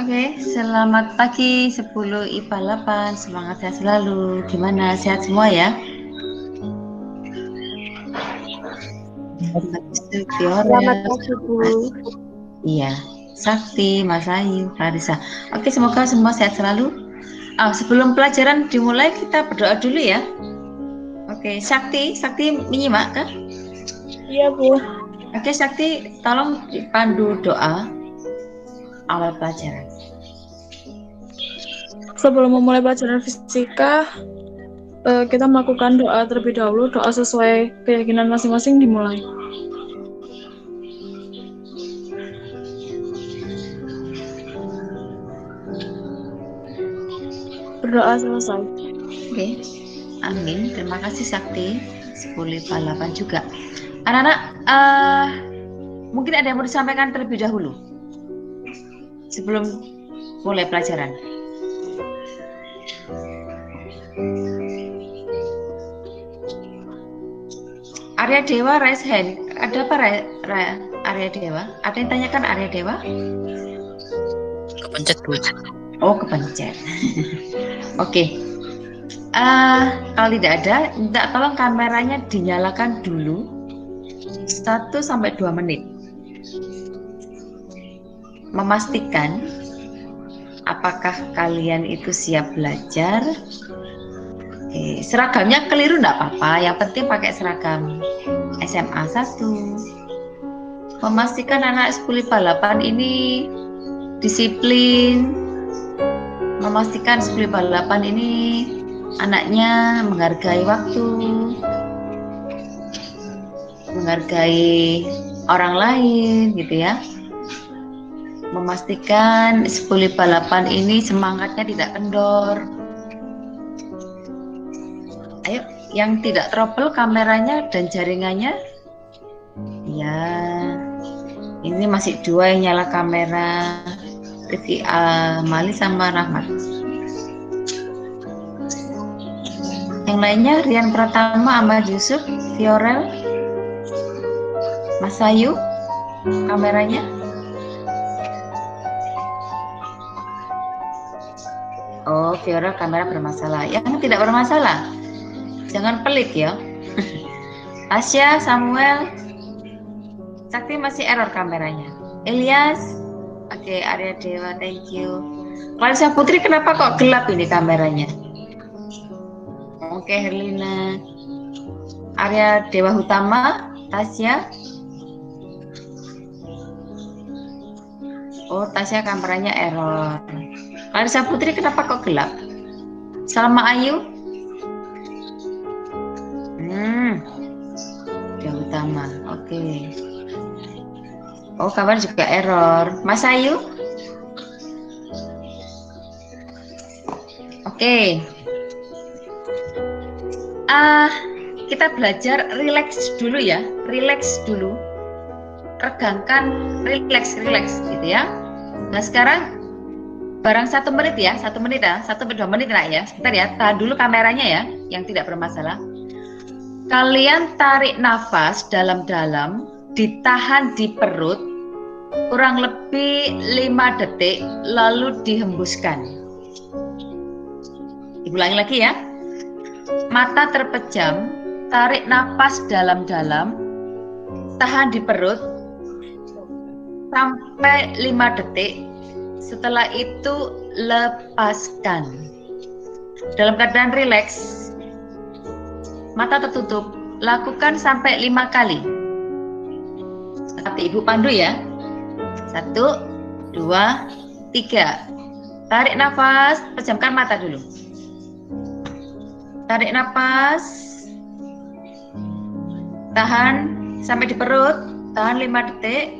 Oke, selamat pagi 10 IPA 8. Semangat sehat selalu. Gimana? Sehat semua ya? Selamat pagi, Bu. Iya, Sakti, Mas Ayu, Clarissa. Oke, semoga semua sehat selalu. Sebelum pelajaran dimulai, kita berdoa dulu ya. Oke, Sakti menyimak kah? Iya, Bu. Oke, Sakti, tolong dipandu doa awal pelajaran. Sebelum memulai pelajaran fisika, kita melakukan doa terlebih dahulu. Doa sesuai keyakinan masing-masing dimulai. Berdoa selesai. Oke, amin. Terima kasih Sakti. 10 IPA 8 juga. Anak-anak, mungkin ada yang mau disampaikan terlebih dahulu sebelum mulai pelajaran. Arya Dewa raise hand. Ada apa Arya Dewa? Ada yang tanyakan Arya Dewa? Kepencet, Bu. Oh, kepencet. Oke. Kalau tidak ada, minta tolong kameranya dinyalakan dulu 1-2 menit. Memastikan apakah kalian itu siap belajar. Oke, seragamnya keliru enggak apa-apa, yang penting pakai seragam SMA 1. Memastikan anak 10 IPA 8 ini disiplin. Memastikan 10 IPA 8 ini anaknya menghargai waktu, menghargai orang lain gitu ya. Memastikan 10 IPA 8 ini semangatnya tidak kendor. Ayo, yang tidak trouble kameranya dan jaringannya. Ya, ini masih 2 yang nyala kamera. Rifki Mali sama Rahmat. Yang lainnya Rian Pratama, Ahmad Yusuf, Fiorel, Mas Ayu, kameranya. Oh, Fiorel kamera bermasalah. Yang tidak bermasalah, jangan pelit ya. Asya, Samuel, Sakti masih error kameranya. Elias, oke, Arya Dewa, thank you. Clarissa Putri, kenapa kok gelap ini kameranya? Oke, Herlina, Arya Dewa Hutama, Tasya. Oh, Tasya kameranya error. Clarissa Putri, kenapa kok gelap? Salma Ayu. Dewa Hutama, oke. Oh, kabar juga error. Mas Ayu? Oke. Kita belajar relax dulu ya. Relax dulu. Regangkan, relax gitu ya. Nah, sekarang barang 1 menit ya. 1 menit ya. 1-2 menit lah ya. Sebentar ya. Tahan dulu kameranya ya. Yang tidak bermasalah. Kalian tarik nafas dalam-dalam. Ditahan di perut. Kurang lebih 5 detik, lalu dihembuskan. Diulangi lagi ya. Mata terpejam, tarik napas dalam-dalam, tahan di perut sampai 5 detik. Setelah itu lepaskan. Dalam keadaan rileks, mata tertutup, lakukan sampai 5 kali. Tapi Ibu pandu ya. 1, 2, 3. Tarik nafas, pejamkan mata dulu. Tarik nafas. Tahan sampai di perut, tahan 5 detik.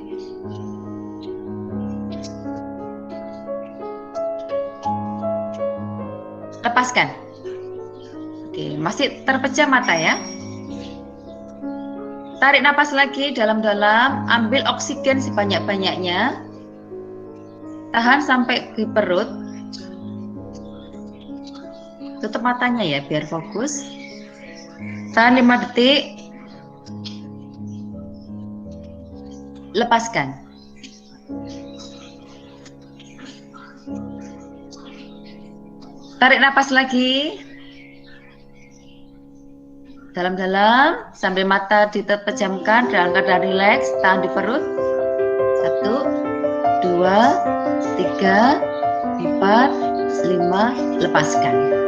Lepaskan. Oke, masih terpejam mata ya. Tarik napas lagi dalam-dalam, ambil oksigen sebanyak-banyaknya. Tahan sampai di perut. Tutup matanya ya biar fokus. Tahan 5 detik. Lepaskan. Tarik napas lagi. Dalam-dalam sambil mata dipejamkan dalam keadaan rileks, tahan di perut. 1, 2, 3, 4, 5, lepaskan.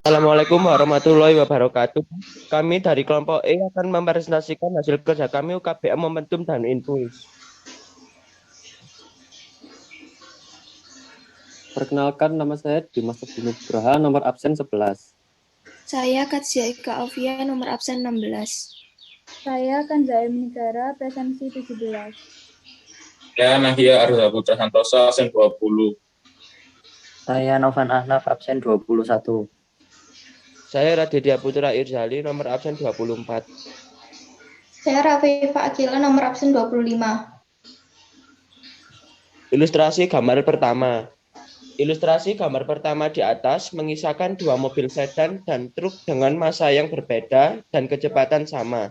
Assalamualaikum warahmatullahi wabarakatuh. Kami dari kelompok E akan mempresentasikan hasil kerja kami UKBM Momentum dan Intuis. Perkenalkan, nama saya Dimas Nugraha, nomor absen 11. Saya Katsya Ika Alfia, nomor absen 16. Saya Kanzaim Negara, presensi 17. Saya Nahia Arza Putra Santosa, absen 20. Saya Novan Ahnaf, absen 21. Saya Raditya Putra Irzali, nomor absen 24. Saya Rafifa Akila, nomor absen 25. Ilustrasi gambar pertama. Ilustrasi gambar pertama di atas mengisahkan dua mobil sedan dan truk dengan massa yang berbeda dan kecepatan sama.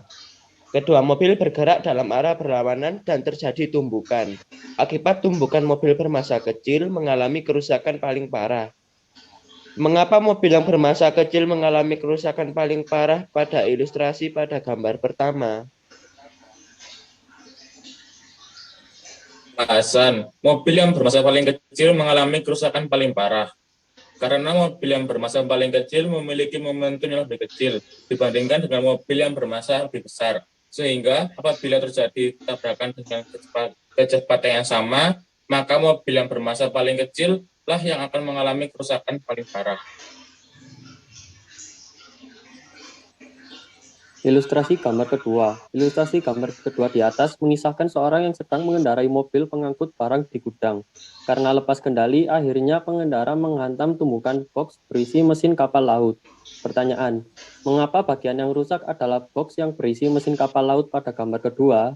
Kedua mobil bergerak dalam arah berlawanan dan terjadi tumbukan. Akibat tumbukan mobil bermassa kecil mengalami kerusakan paling parah. Mengapa mobil yang bermassa kecil mengalami kerusakan paling parah pada ilustrasi pada gambar pertama? Bahasan, mobil yang bermassa paling kecil mengalami kerusakan paling parah. Karena mobil yang bermassa paling kecil memiliki momentum yang lebih kecil dibandingkan dengan mobil yang bermassa lebih besar. Sehingga apabila terjadi tabrakan dengan kecepatan yang sama, maka mobil yang bermassa paling kecil lah yang akan mengalami kerusakan paling parah. Ilustrasi gambar kedua. Ilustrasi gambar kedua di atas mengisahkan seorang yang sedang mengendarai mobil pengangkut barang di gudang. Karena lepas kendali, akhirnya pengendara menghantam tumpukan box berisi mesin kapal laut. Pertanyaan, mengapa bagian yang rusak adalah box yang berisi mesin kapal laut pada gambar kedua?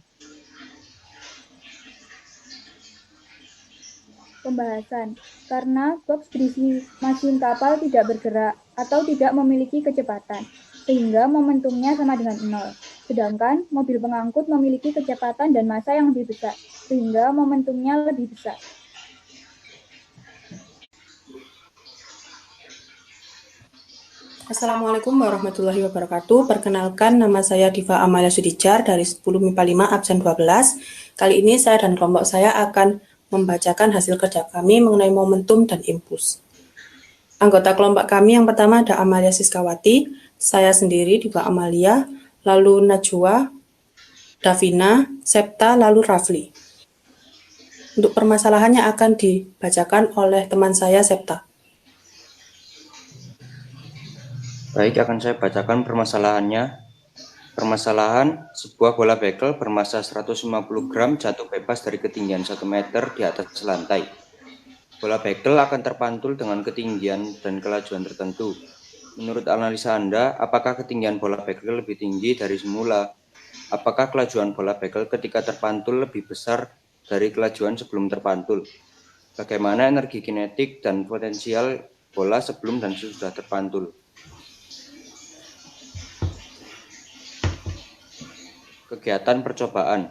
Pembahasan. Karena box berisi mesin kapal tidak bergerak atau tidak memiliki kecepatan, sehingga momentumnya sama dengan 0. Sedangkan mobil pengangkut memiliki kecepatan dan massa yang lebih besar, sehingga momentumnya lebih besar. Assalamualaikum warahmatullahi wabarakatuh. Perkenalkan, nama saya Diva Amalia Sudijar dari 10 MIPA 5 absen 12. Kali ini saya dan kelompok saya akan membacakan hasil kerja kami mengenai momentum dan impuls. Anggota kelompok kami yang pertama ada Amalia Siskawati, saya sendiri Diva Amalia, lalu Najwa, Davina, Septa, lalu Rafli. Untuk permasalahannya akan dibacakan oleh teman saya Septa. Baik, akan saya bacakan permasalahannya. Permasalahan, sebuah bola bekel bermassa 150 gram jatuh bebas dari ketinggian 1 meter di atas lantai. Bola bekel akan terpantul dengan ketinggian dan kelajuan tertentu. Menurut analisa Anda, apakah ketinggian bola bekel lebih tinggi dari semula? Apakah kelajuan bola bekel ketika terpantul lebih besar dari kelajuan sebelum terpantul? Bagaimana energi kinetik dan potensial bola sebelum dan sesudah terpantul? Kegiatan percobaan.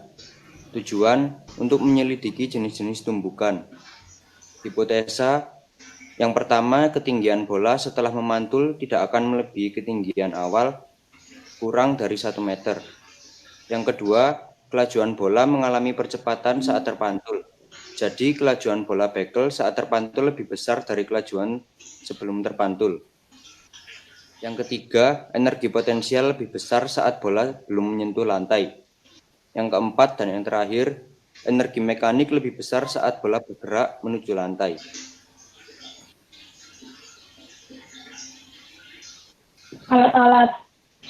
Tujuan untuk menyelidiki jenis-jenis tumbukan. Hipotesa yang pertama, ketinggian bola setelah memantul tidak akan melebihi ketinggian awal kurang dari 1 meter. Yang kedua, kelajuan bola mengalami percepatan saat terpantul. Jadi kelajuan bola bekel saat terpantul lebih besar dari kelajuan sebelum terpantul. Yang ketiga, energi potensial lebih besar saat bola belum menyentuh lantai. Yang keempat dan yang terakhir, energi mekanik lebih besar saat bola bergerak menuju lantai. Alat-alat: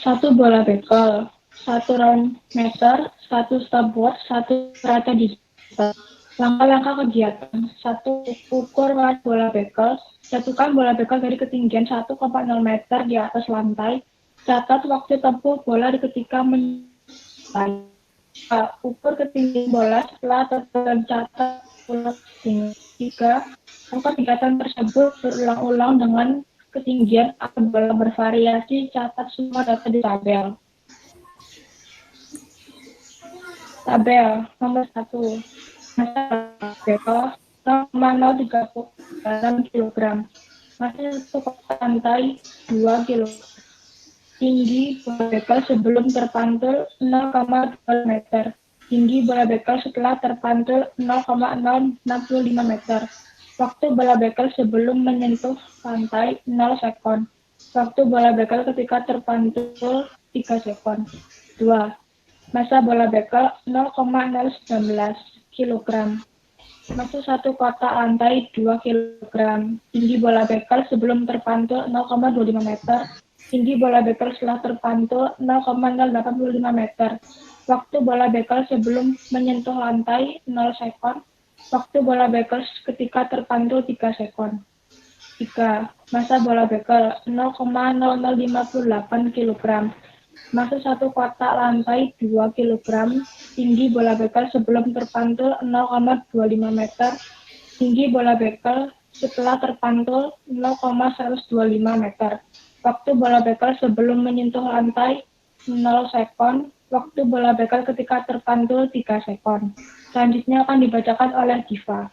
1 bola bekel, 1 round meter, 1 stopwatch, 1 rata digital. Langkah-langkah kegiatan: 1. Ukur berat bola bekel. Jatuhkan bola bekel dari ketinggian 1,0 meter di atas lantai. Catat waktu tempuh bola ketika mencapai. Ukur ketinggian bola setelah tercatat bola ketinggian. 3. Angka kegiatan tersebut berulang-ulang dengan ketinggian atau bola bervariasi. Catat semua data di tabel. Tabel nomor 1. Massa bekel 0,036 kg. Massa satu lantai 2 kg. Tinggi bola bekel sebelum terpantul 0,2 meter. Tinggi bola bekel setelah terpantul 0,065 meter. Waktu bola bekel sebelum menyentuh lantai 0 sekon. Waktu bola bekel ketika terpantul 3 sekon. 2. Massa bola bekel 0,019 kg. Massa satu kotak lantai 2 kg. Tinggi bola bekel sebelum terpantul 0,25 meter. Tinggi bola bekel setelah terpantul 0,085 meter. Waktu bola bekel sebelum menyentuh lantai 0 sekon. Waktu bola bekel ketika terpantul 3 sekon. 3. Massa bola bekel 0,0058 kg. Massa satu kotak lantai 2 kg. Tinggi bola bekel sebelum terpantul 0,25 meter. Tinggi bola bekel setelah terpantul 0,125 meter. Waktu bola bekel sebelum menyentuh lantai 0 sekon. Waktu bola bekel ketika terpantul 3 sekon. Selanjutnya akan dibacakan oleh Diva.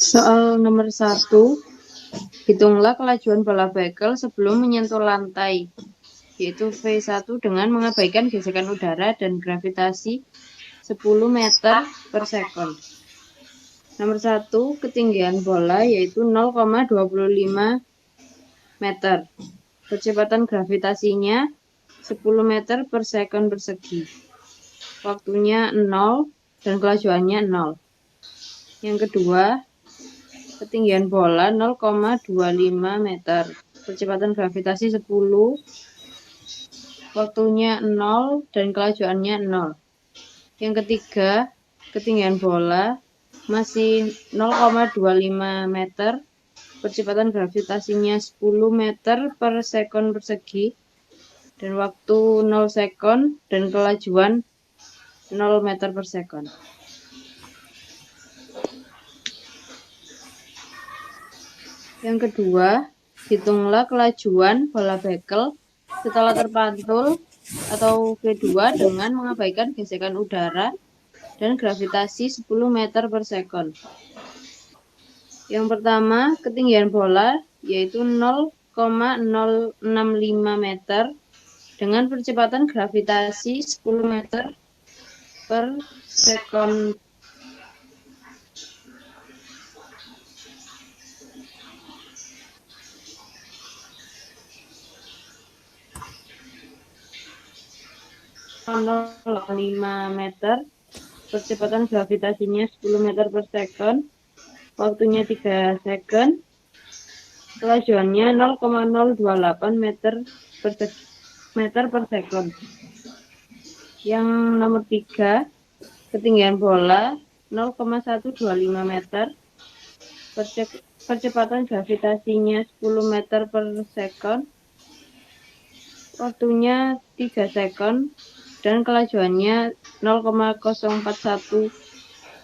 Soal nomor 1. Hitunglah kelajuan bola bekel sebelum menyentuh lantai, yaitu V1 dengan mengabaikan gesekan udara dan gravitasi 10 meter per sekon. Nomor 1, ketinggian bola yaitu 0,25 meter. Kecepatan gravitasinya 10 meter per sekon persegi. Waktunya 0, dan kelajuannya 0. Yang kedua, ketinggian bola 0,25 meter. Percepatan gravitasi 10, waktunya 0 dan kelajuannya 0. Yang ketiga, ketinggian bola masih 0,25 meter. Percepatan gravitasinya 10 meter per sekon persegi dan waktu 0 sekon dan kelajuan 0 meter per sekon. Yang kedua, hitunglah kelajuan bola bekel setelah terpantul atau V2 dengan mengabaikan gesekan udara dan gravitasi 10 meter per sekon. Yang pertama, ketinggian bola yaitu 0,065 meter dengan percepatan gravitasi 10 meter per sekon. Meter, percepatan gravitasinya 10 meter per sekon, waktunya 3 second, kelajuannya 0,028 meter per sekon. Yang nomor 3, ketinggian bola 0,125 meter, percepatan gravitasinya 10 meter per sekon, waktunya 3 second, dan kelajuannya 0,041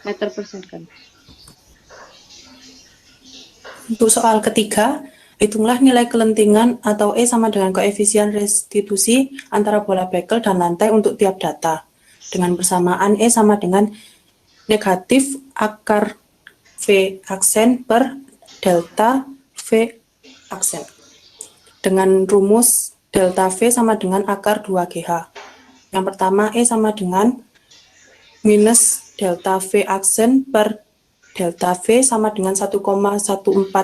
meter per second. Untuk soal ketiga, hitunglah nilai kelentingan atau E sama dengan koefisien restitusi antara bola bekel dan lantai untuk tiap data. Dengan bersamaan E sama dengan negatif akar V aksen per delta V aksen. Dengan rumus delta V sama dengan akar 2GH. Yang pertama, E sama dengan minus delta V aksen per delta V sama dengan 1,14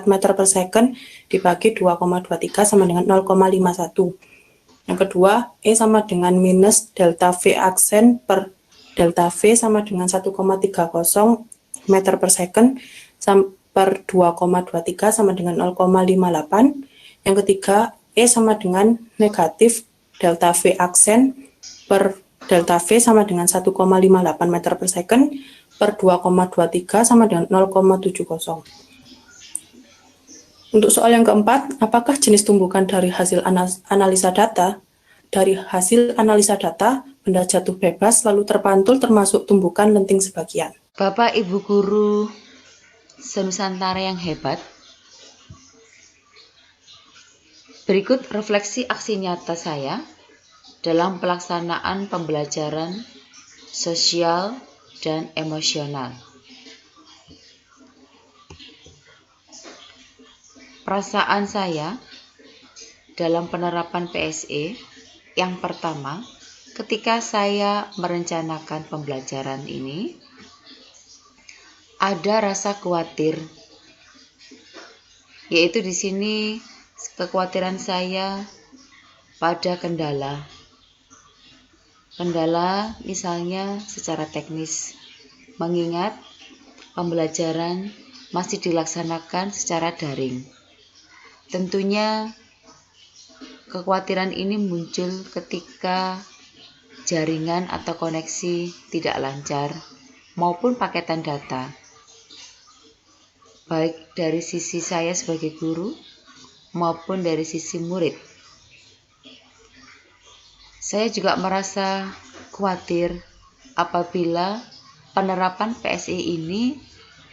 meter per second dibagi 2,23 sama dengan 0,51. Yang kedua, E sama dengan minus delta V aksen per delta V sama dengan 1,30 meter per second per 2,23 sama dengan 0,58. Yang ketiga, E sama dengan negatif delta V aksen per delta V sama dengan 1,58 meter per second per 2,23 sama dengan 0,70. Untuk soal yang keempat, apakah jenis tumbukan dari hasil analisa data? Dari hasil analisa data, benda jatuh bebas lalu terpantul termasuk tumbukan lenting sebagian. Bapak Ibu guru senusantara yang hebat, berikut refleksi aksi nyata saya dalam pelaksanaan pembelajaran sosial dan emosional. Perasaan saya dalam penerapan PSE yang pertama, ketika saya merencanakan pembelajaran ini, ada rasa khawatir, yaitu di sini kekhawatiran saya pada kendala misalnya secara teknis, mengingat pembelajaran masih dilaksanakan secara daring. Tentunya kekhawatiran ini muncul ketika jaringan atau koneksi tidak lancar maupun paketan data, baik dari sisi saya sebagai guru maupun dari sisi murid. Saya juga merasa khawatir apabila penerapan PSE ini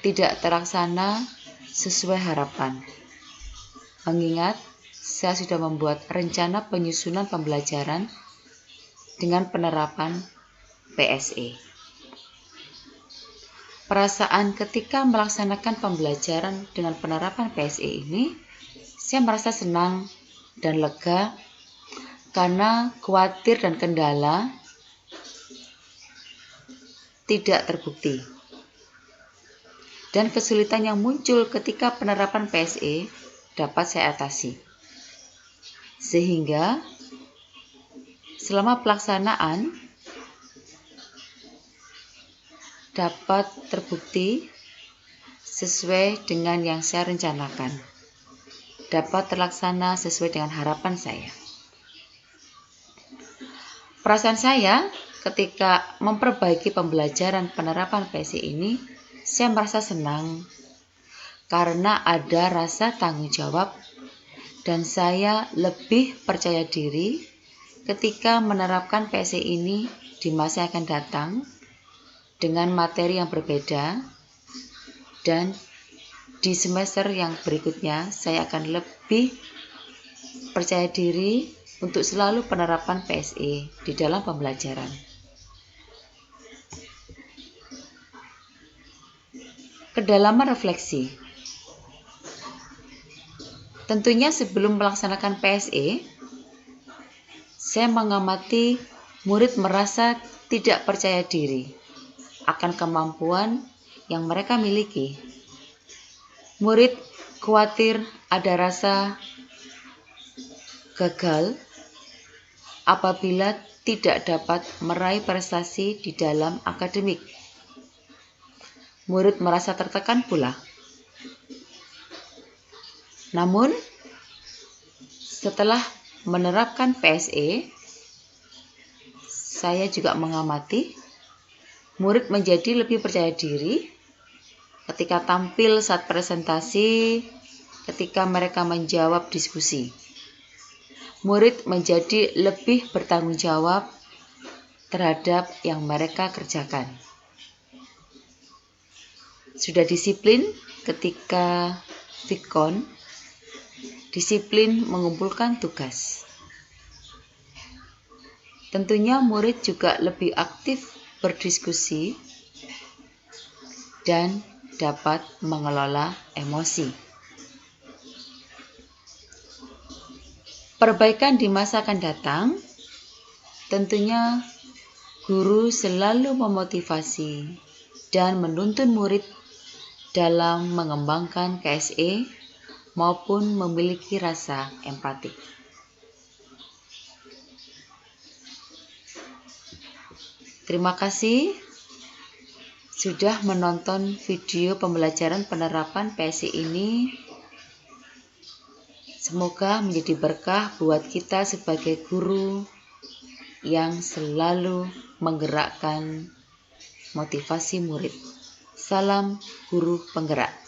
tidak terlaksana sesuai harapan. Mengingat saya sudah membuat rencana penyusunan pembelajaran dengan penerapan PSE. Perasaan ketika melaksanakan pembelajaran dengan penerapan PSE ini, saya merasa senang dan lega karena khawatir dan kendala tidak terbukti. Dan kesulitan yang muncul ketika penerapan PSE dapat saya atasi. Sehingga selama pelaksanaan dapat terbukti sesuai dengan yang saya rencanakan, dapat terlaksana sesuai dengan harapan saya. Perasaan saya ketika memperbaiki pembelajaran penerapan PSE ini, saya merasa senang karena ada rasa tanggung jawab dan saya lebih percaya diri ketika menerapkan PSE ini di masa yang akan datang dengan materi yang berbeda, dan di semester yang berikutnya saya akan lebih percaya diri untuk selalu penerapan PSE di dalam pembelajaran. Kedalaman refleksi. Tentunya sebelum melaksanakan PSE, saya mengamati murid merasa tidak percaya diri akan kemampuan yang mereka miliki. Murid khawatir ada rasa gagal apabila tidak dapat meraih prestasi di dalam akademik. Murid merasa tertekan pula. Namun, setelah menerapkan PSE, saya juga mengamati murid menjadi lebih percaya diri ketika tampil saat presentasi, ketika mereka menjawab diskusi. Murid menjadi lebih bertanggung jawab terhadap yang mereka kerjakan. Sudah disiplin ketika Vikon, disiplin mengumpulkan tugas. Tentunya murid juga lebih aktif berdiskusi dan dapat mengelola emosi. Perbaikan di masa akan datang, tentunya guru selalu memotivasi dan menuntun murid dalam mengembangkan KSE maupun memiliki rasa empati. Terima kasih sudah menonton video pembelajaran penerapan PSE ini. Semoga menjadi berkah buat kita sebagai guru yang selalu menggerakkan motivasi murid. Salam guru penggerak.